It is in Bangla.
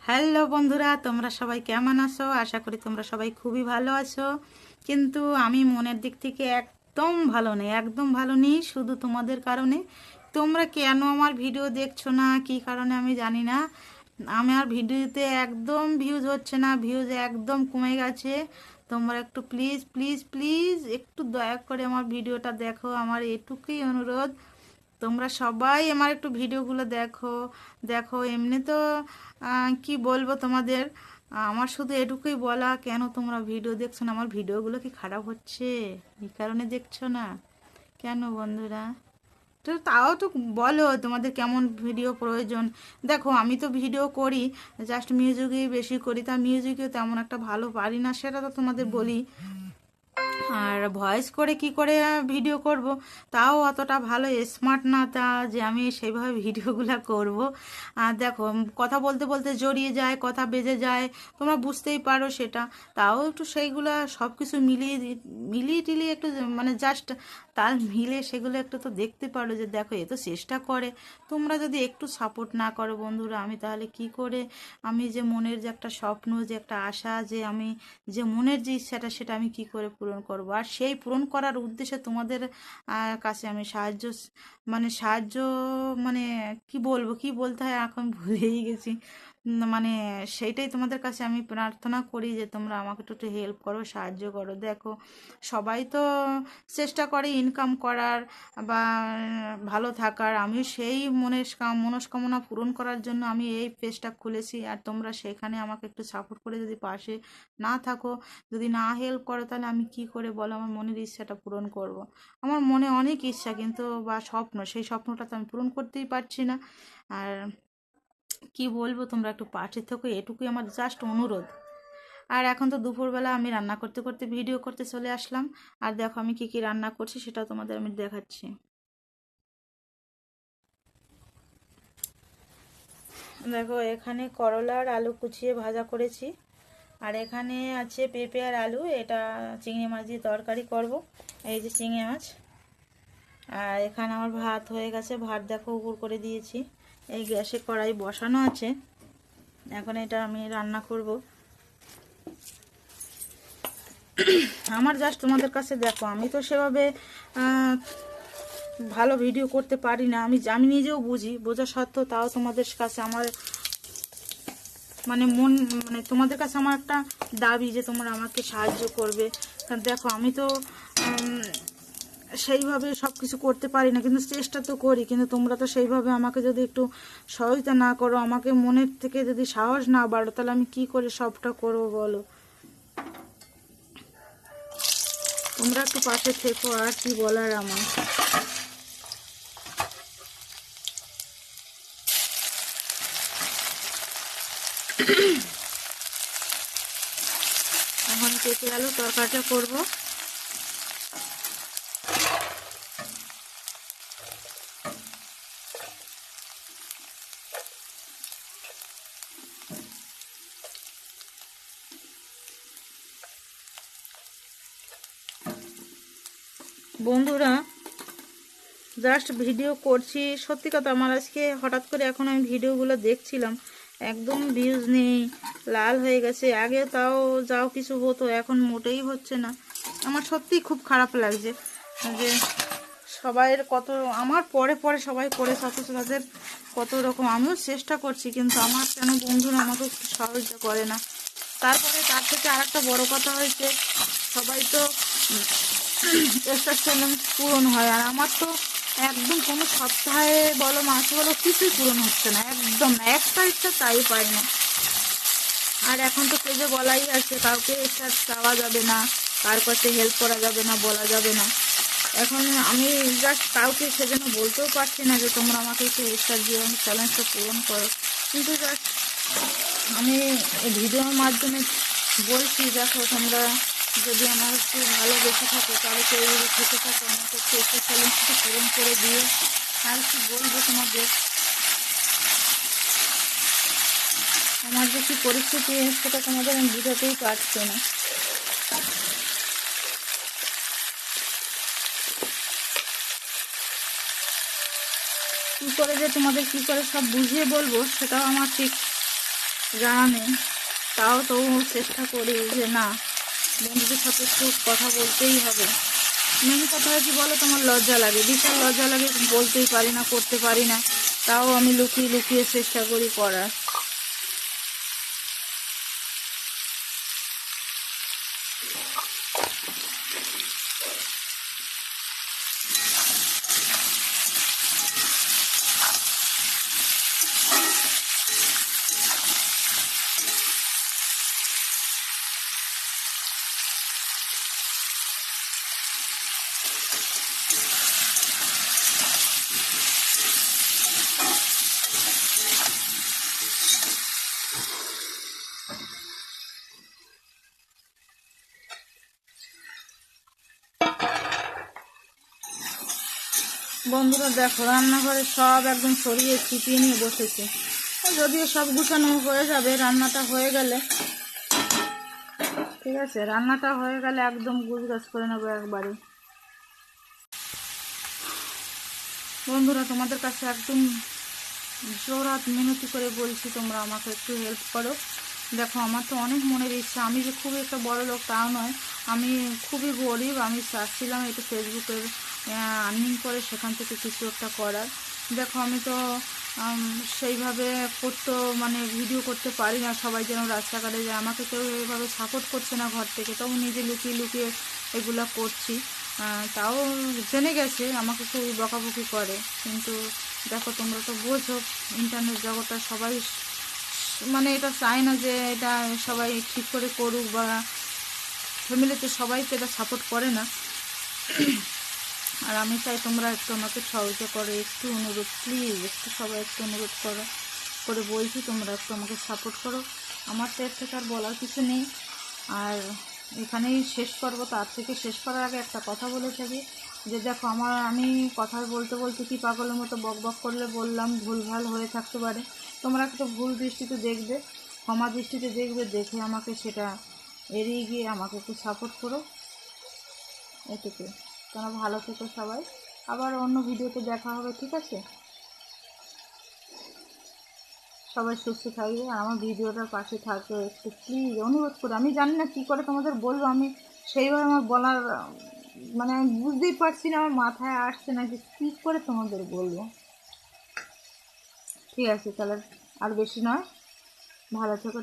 হ্যালো বন্ধুরা, তোমরা সবাই কেমন আছো? আশা করি তোমরা সবাই খুবই ভালো আছো। কিন্তু আমি মনের দিক থেকে একদম ভালো নেই, একদম ভালো নেই, শুধু তোমাদের কারণে। তোমরা কেন আমার ভিডিও দেখছো না, কী কারণে আমি জানি না। আমার ভিডিওতে একদম ভিউজ হচ্ছে না, ভিউজ একদম কমে গেছে। তোমরা একটু প্লিজ প্লিজ প্লিজ একটু দয়া করে আমার ভিডিওটা দেখো, আমার এটুকুই অনুরোধ। তোমরা সবাই আমার একটু ভিডিওগুলো দেখো। দেখো এমনি তো কি বলবো তোমাদের, আমার শুধু এটুকুই বলা, কেন তোমরা ভিডিও দেখছো না? আমার ভিডিওগুলো কি খারাপ হচ্ছে? এই কারণে দেখছো না কেন বন্ধুরা? তো তাও তো বলো তোমাদের কেমন ভিডিও প্রয়োজন। দেখো আমি তো ভিডিও করি, জাস্ট মিউজিকই বেশি করি, তা মিউজিকেও তেমন একটা ভালো পারি না, সেটা তো তোমাদের বলি। আর ভয়েস করে কি করে ভিডিও করব, তাও অতটা ভালো স্মার্ট না তা যে আমি সেইভাবে ভিডিওগুলো করব। আর দেখো কথা বলতে বলতে জড়িয়ে যায়, কথা বেজে যায়, তোমরা বুঝতেই পারো সেটা। তাও একটু সেইগুলা সব কিছু মিলিয়ে মিলিয়ে টিলিয়ে একটু মানে জাস্ট তাল মিলে সেগুলো একটু তো দেখতে পারো যে দেখো এ তো চেষ্টা করে। তোমরা যদি একটু সাপোর্ট না করো বন্ধুরা, আমি তাহলে কি করে, আমি যে মনের যে একটা স্বপ্ন, যে একটা আশা, যে আমি যে মনের যে ইচ্ছাটা, সেটা আমি কি করে পূরণ করব? আর সেই পূরণ করার উদ্দেশ্যে তোমাদের কাছে আমি সাহায্য মানে কি বলবো, কি বলতে হয় এখন ভুলেই গেছি। মানে সেইটাই তোমাদের কাছে আমি প্রার্থনা করি যে তোমরা আমাকে একটু হেল্প করো, সাহায্য করো। দেখো সবাই তো চেষ্টা করে ইনকাম করার বা ভালো থাকার, আমি সেই মনস্কামনা পূরণ করার জন্য আমি এই পেজটা খুলেছি। আর তোমরা সেখানে আমাকে একটু সাপোর্ট করে যদি পাশে না থাকো, যদি না হেল্প করো, তাহলে আমি কি করে বলো আমার মনের ইচ্ছাটা পূরণ করব? আমার মনে অনেক ইচ্ছা, কিন্তু বা স্বপ্ন, সেই স্বপ্নটা তো আমি পূরণ করতেই পারছি না। আর কি বলবো, তোমরা একটু পাশে থেকো, এটুকুই আমার জাস্ট অনুরোধ। আর এখন তো দুপুরবেলা আমি রান্না করতে করতে ভিডিও করতে চলে আসলাম। আর দেখো আমি কি কি রান্না করছি সেটা তোমাদের আমি দেখাচ্ছি। দেখো এখানে করলা আর আলু কুচিয়ে ভাজা করেছি। আর এখানে আছে পেঁপে আর আলু, এটা চিংড়ি মাছ দিয়ে তরকারি করব। এই যে চিংড়ি মাছ। আর এখানে আমার ভাত হয়ে গেছে, ভাত দেখো উপর করে দিয়েছি। এই গ্যাসে কড়াই বসানো আছে, এখন এটা আমি রান্না করব। আমার জাস্ট তোমাদের কাছে দেখো, আমি তো সেভাবে আহ, ভালো ভিডিও করতে পারি না, আমি আমি নিজেও বুঝি, বোঝা সত্ত্বেও তাও তোমাদের কাছে আমার মানে তোমাদের কাছে আমার একটা দাবি যে তোমরা আমাকে সাহায্য করবে। কারণ দেখো আমি তো সেইভাবে সব কিছু করতে পারি না, কিন্তু চেষ্টা তো করি। কিন্তু তোমরা তো সেইভাবে আমাকে যদি একটু সহায়তা না করো, আমাকে মনের থেকে যদি সাহস না বাড়ো, তাহলে আমি কি করে সবটা করবো বলো? তোমরা একটু পাশে থেকো, আর কি বলার আমার। এখন পেঁপে আলু তরকারিটা করবো। বন্ধুরা জাস্ট ভিডিও করছি, সত্যি কথা আমার আজকে হঠাৎ করে এখন আমি ভিডিওগুলো দেখছিলাম, একদম ভিউজ নেই, লাল হয়ে গেছে। আগে তাও যাও কিছু হতো, এখন মোটেই হচ্ছে না। আমার সত্যিই খুব খারাপ লাগছে যে সবাইয়ের কত, আমার পরে পরে সবাই করেছে, অথচ তাদের কত রকম। আমিও চেষ্টা করছি, কিন্তু আমার কেন বন্ধুরা আমাকে একটু সাহায্য করে না। তারপরে তার থেকে আর একটা বড়ো কথা হয়েছে, সবাই তো চ্যালেঞ্জ পূরণ হয়, আর আমার তো একদম কোনো সপ্তাহে বলো মাসে বলো কিছুই পূরণ হচ্ছে না, একদম না, একটা ইচ্ছা তাই পাই না। আর এখন তো পেজে বলাই আছে কাউকে এটা চাওয়া যাবে না, কার কাছে হেল্প করা যাবে না, বলা যাবে না। এখন আমি জাস্ট কাউকে সেজন্য বলতেও পারছি না যে তোমরা আমাকে একটু এক্সট্রা দিয়ে আমি চ্যালেঞ্জটা পূরণ করো। কিন্তু জাস্ট আমি এই ভিডিওর মাধ্যমে বলছি, দেখো তোমরা যদি আমার একটু ভালোবেসে থাকো, তাহলে তো এইগুলো থেকে থাকো, আমাকে একটু এক্সট্রা চ্যালেঞ্জটা পূরণ করে দিয়ে। আর কি বলবো তোমাদের, আমার যে কী পরিস্থিতি সেটা তোমাদের আমি বুঝাতেই পারছি না। কী করে যে তোমাদের কী করে সব বুঝিয়ে বলবো, সেটাও আমার ঠিক জানা নেই, তাও তো চেষ্টা করি যে না, বন্ধুদের সাথে একটু কথা বলতেই হবে। মেন কথা কি বলো, তোমার লজ্জা লাগে, বিশাল লজ্জা লাগে, বলতেই পারি না, করতে পারি না, তাও আমি লুকিয়ে লুকিয়ে চেষ্টা করি করার। বন্ধুরা দেখো, রান্নাঘরে সব একদম সরিয়ে ছিটিয়ে নিয়ে বসেছে। যদিও সব গুছানো হয়ে যাবে, রান্নাটা হয়ে গেলে, ঠিক আছে, রান্নাটা হয়ে গেলে একদম গুছগাছ করে নেবো একবারে। বন্ধুরা তোমাদের কাছে একদম জোরাত মিনতি করে বলছি, তোমরা আমাকে একটু হেল্প করো। দেখো আমার তো অনেক মনের ইচ্ছা, আমি যে খুবই একটা বড় লোক তাও নয়, আমি খুবই গরিব। আমি চাচ্ছিলাম একটু ফেসবুকের আর্নিং করে সেখান থেকে কিছু একটা করার। দেখো আমি তো সেইভাবে মানে ভিডিও করতে পারি না, সবাই যেন রাস্তাঘাটে যায়, আমাকে কেউ এইভাবে সাপোর্ট করছে না ঘর থেকে, তাও নিজে লুকিয়ে লুকিয়ে এগুলা করছি। তাও জেনে গেছে, আমাকে খুবই বকাবকি করে। কিন্তু দেখো তোমরা তো বোঝো, ইন্টারনেট জগৎটা সবাই মানে এটা চায় না যে এটা সবাই ঠিক করে করুক, বা ফ্যামিলিতে সবাই তো এটা সাপোর্ট করে না। আর আমি চাই তোমরা একটু আমাকে সহযোগিতা করো, একটু অনুরোধ, প্লিজ একটু সবাই একটু অনুরোধ করে বলছি, তোমরা একটু আমাকে সাপোর্ট করো। আমার তো এর থেকে আর বলার কিছু নেই, আর এখানেই শেষ করবো। তার থেকে শেষ করার আগে একটা কথা বলে থাকি, যে দেখো আমি কথা বলতে বলতে কি পাগলের মতো বক বক করলে বললাম, ভুলভাল হয়ে থাকতে পারে, তোমরা একটা ভুল দৃষ্টিতে দেখবে, ক্ষমা দৃষ্টিতে দেখবে, দেখে আমাকে সেটা এড়িয়ে গিয়ে আমাকে একটু সাপোর্ট করো, এটুকু। তোমরা ভালো থেকো সবাই, আবার অন্য ভিডিওতে দেখা হবে, ঠিক আছে? সবাই সুস্থ থাকবে, আর আমার ভিডিওটার পাশে থাকবে একটু প্লিজ, অনুরোধ করে। আমি জানি না কী করে তোমাদের বলবো, আমি সেইভাবে আমার বলার মানে আমি বুঝতেই পারছি না, আমার মাথায় আসছে না যে কী করে তোমাদের বলবো। ঠিক আছে, তাহলে আর বেশি নয়, ভালো থেকো।